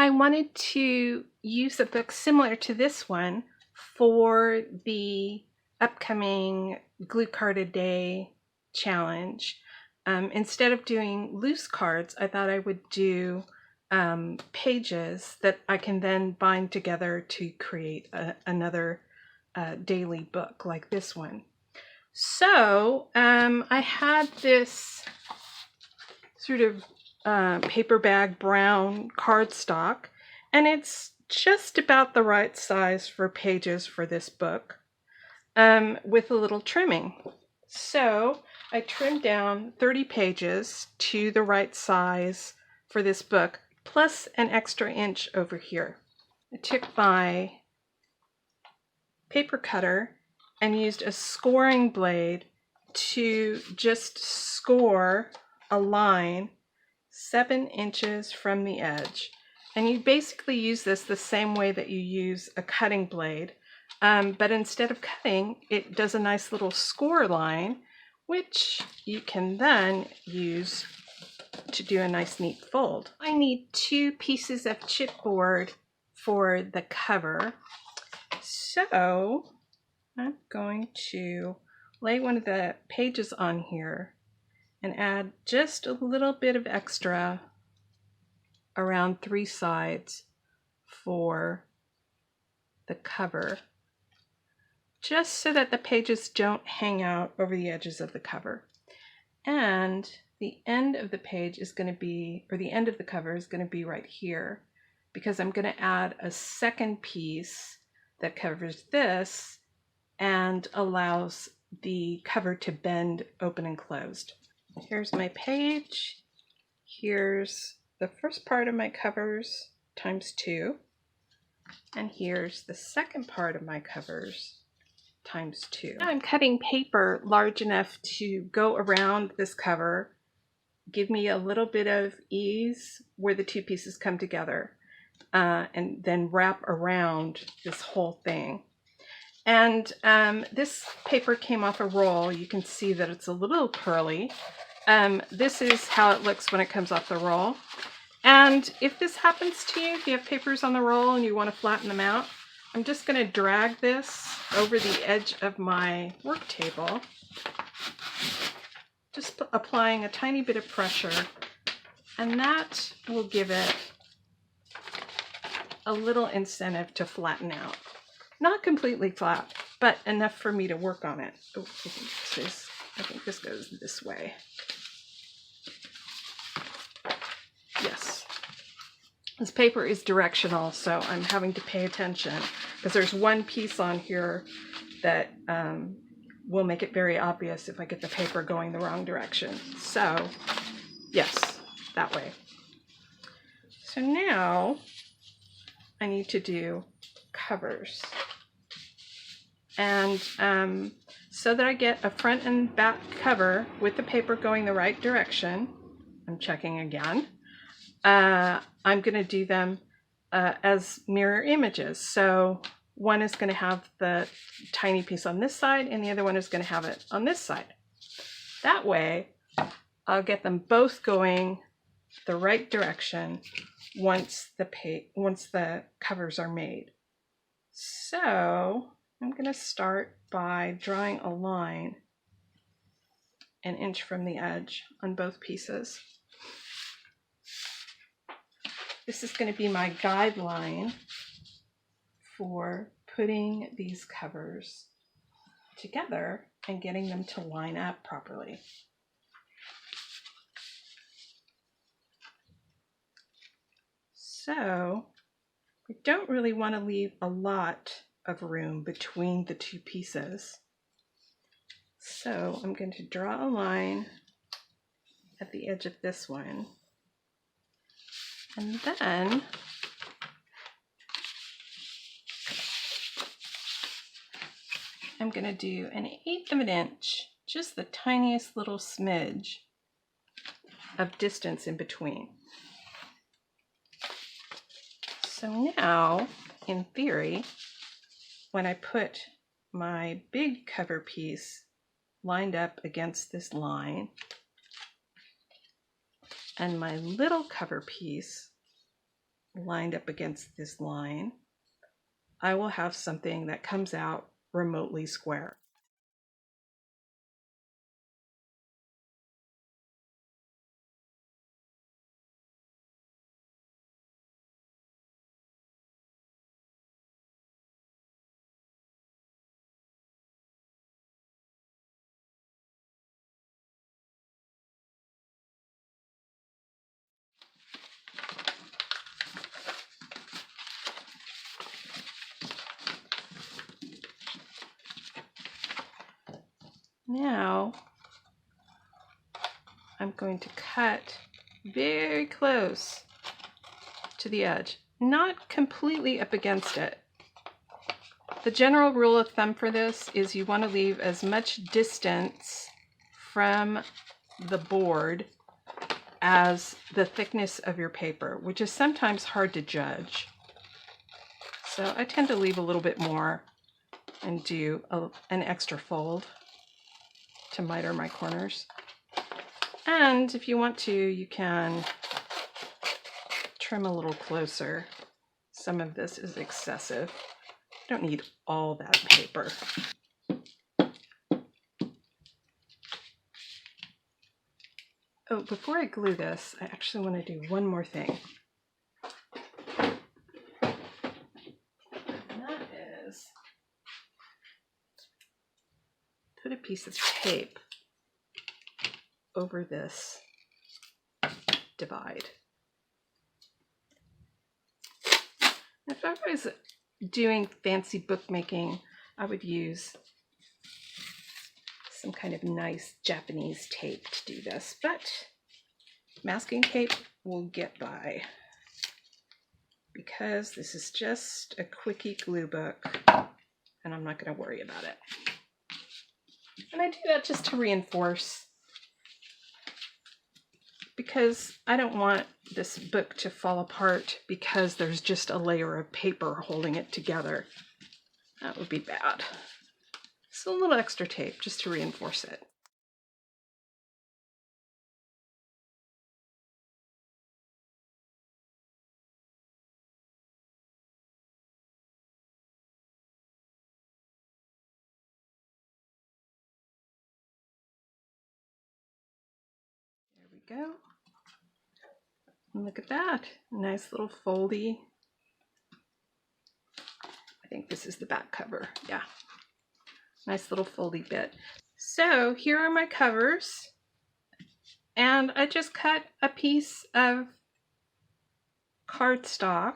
I wanted to use a book similar to this one for the upcoming Gluecard a Day challenge. Instead of doing loose cards, I thought I would do pages that I can then bind together to create another daily book like this one. So I had this sort of paper bag brown cardstock, and it's just about the right size for pages for this book, with a little trimming. So I trimmed down 30 pages to the right size for this book, plus an extra inch over here. I took my paper cutter and used a scoring blade to just score a line 7 inches from the edge. And you basically use this the same way that you use a cutting blade, but instead of cutting, it does a nice little score line, which you can then use to do a nice neat fold. I need 2 pieces of chipboard for the cover, so I'm going to lay one of the pages on here and add just a little bit of extra around 3 sides for the cover, just so that the pages don't hang out over the edges of the cover. And the end of the page is going to be, or the end of the cover is going to be right here, because I'm going to add a second piece that covers this and allows the cover to bend open and closed. Here's my page. Here's the first part of my covers times 2. And here's the second part of my covers times 2. Now I'm cutting paper large enough to go around this cover, give me a little bit of ease where the 2 pieces come together, and then wrap around this whole thing. And this paper came off a roll. You can see that it's a little curly. This is how it looks when it comes off the roll. And if this happens to you, if you have papers on the roll and you want to flatten them out, I'm just going to drag this over the edge of my work table, just applying a tiny bit of pressure, and that will give it a little incentive to flatten out. Not completely flat, but enough for me to work on it. Oh, I think this goes this way. Yes. This paper is directional, so I'm having to pay attention because there's one piece on here that will make it very obvious if I get the paper going the wrong direction. So, yes, that way. So now I need to do covers. And so that I get a front and back cover with the paper going the right direction, I'm checking again, I'm going to do them as mirror images. So one is going to have the tiny piece on this side and the other one is going to have it on this side. That way I'll get them both going the right direction once the covers are made. So I'm going to start by drawing a line 1 inch from the edge on both pieces. This is going to be my guideline for putting these covers together and getting them to line up properly. So we don't really want to leave a lot of room between the 2 pieces. So I'm going to draw a line at the edge of this one, and then I'm going to do 1/8 of an inch, just the tiniest little smidge of distance in between. So now, in theory, when I put my big cover piece lined up against this line and my little cover piece lined up against this line, I will have something that comes out remotely square. Now I'm going to cut very close to the edge, not completely up against it. The general rule of thumb for this is you want to leave as much distance from the board as the thickness of your paper, which is sometimes hard to judge. So I tend to leave a little bit more and do an extra fold to miter my corners. And if you want to, you can trim a little closer. Some of this is excessive. You don't need all that paper. Oh, before I glue this, I actually want to do one more thing. And that is put a piece of tape over this divide. If I was doing fancy bookmaking, I would use some kind of nice Japanese tape to do this, but masking tape will get by because this is just a quickie glue book and I'm not going to worry about it. And I do that just to reinforce, because I don't want this book to fall apart because there's just a layer of paper holding it together. That would be bad. So a little extra tape just to reinforce it. There we go. And look at that. Nice little foldy. I think this is the back cover. Yeah. Nice little foldy bit. So here are my covers. And I just cut a piece of cardstock,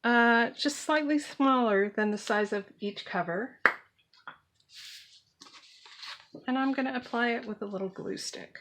just slightly smaller than the size of each cover. And I'm going to apply it with a little glue stick.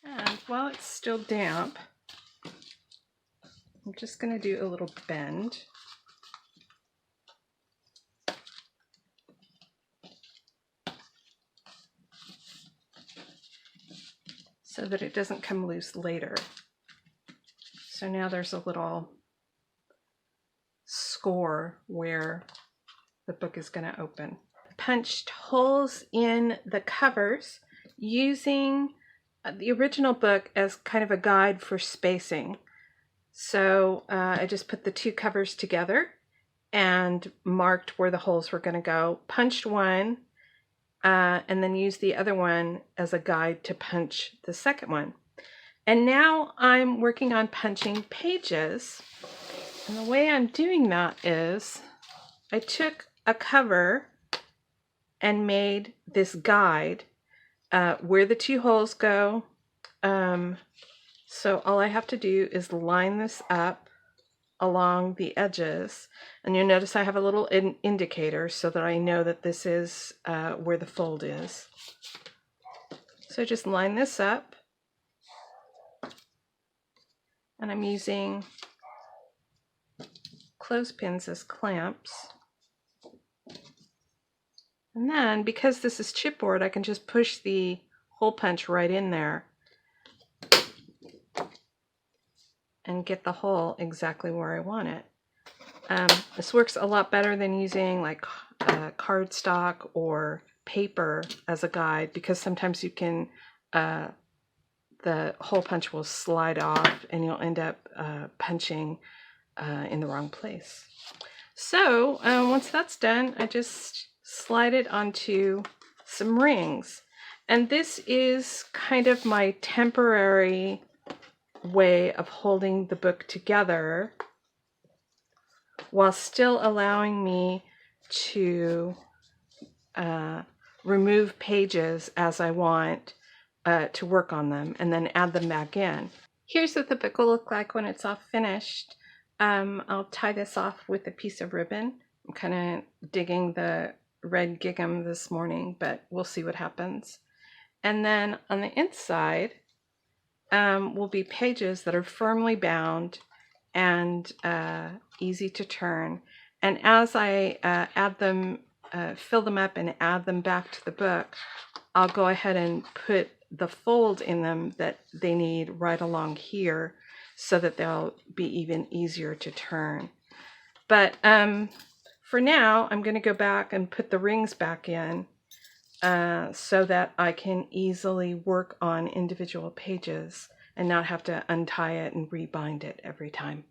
And while it's still damp, I'm just going to do a little bend. So that it doesn't come loose later. So now there's a little score where the book is going to open. Punched holes in the covers using the original book as kind of a guide for spacing. So I just put the two covers together and marked where the holes were going to go, punched one, and then used the other one as a guide to punch the second one. And now I'm working on punching pages. And the way I'm doing that is I took a cover and made this guide where the two holes go. So all I have to do is line this up along the edges, and you'll notice I have a little indicator so that I know that this is where the fold is. So just line this up, and I'm using clothespins as clamps. And then, because this is chipboard, I can just push the hole punch right in there and get the hole exactly where I want it. This works a lot better than using like cardstock or paper as a guide, because sometimes you can the hole punch will slide off and you'll end up punching in the wrong place. So once that's done, I just slide it onto some rings. And this is kind of my temporary way of holding the book together while still allowing me to remove pages as I want to work on them and then add them back in. Here's what the book will look like when it's all finished. I'll tie this off with a piece of ribbon. I'm kind of digging the red gingham this morning, but we'll see what happens. And then on the inside will be pages that are firmly bound and easy to turn. And as I add them, fill them up and add them back to the book, I'll go ahead and put the fold in them that they need right along here so that they'll be even easier to turn. But for now, I'm going to go back and put the rings back in so that I can easily work on individual pages and not have to untie it and rebind it every time.